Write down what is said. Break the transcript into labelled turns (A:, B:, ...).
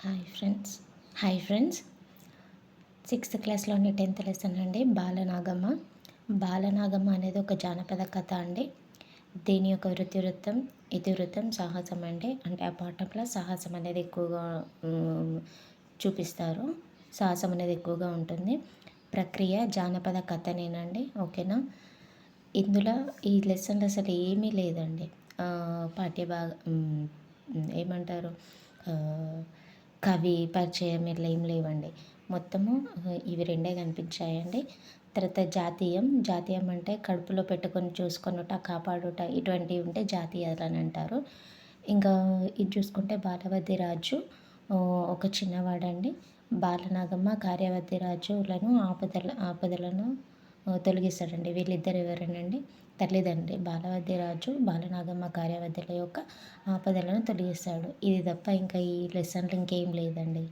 A: Hi friends hi friends sixth క్లాస్లోని 10th lesson అండి. బాలనాగమ్మ అనేది ఒక జానపద కథ అండి. దీని యొక్క వృత్తివృత్తం ఇతివృత్తం సాహసం అండి. అంటే ఆ పాఠంలో సాహసం అనేది ఎక్కువగా చూపిస్తారు. సాహసం అనేది ఎక్కువగా ఉంటుంది. ప్రక్రియ జానపద కథనేనండి. ఓకేనా. ఇందులో ఈ లెసన్లో అసలు ఏమీ లేదండి. ఏమంటారు, కవి పరిచయం ఇట్లా ఏం లేవండి. మొత్తము ఇవి రెండే కనిపించాయండి. తర్వాత జాతీయం అంటే కడుపులో పెట్టుకొని చూసుకొనుట, కాపాడుట, ఇటువంటివి ఉంటే జాతీయాలు అని అంటారు. ఇంకా ఇది చూసుకుంటే బాలవద్ది రాజు ఒక చిన్నవాడండి. బాలనాగమ్మ కార్యవద్ది రాజులను ఆపదలను తొలగిస్తాడండి. వీళ్ళిద్దరు ఎవరేనండి, తల్లిదండ్రి. బాలవద్ది రాజు బాలనాగమ్మ కార్యవద్దుల యొక్క ఆపదలను తొలగిస్తాడు. ఇది తప్ప ఇంకా ఈ లెసన్లో ఇంకేం లేదండి.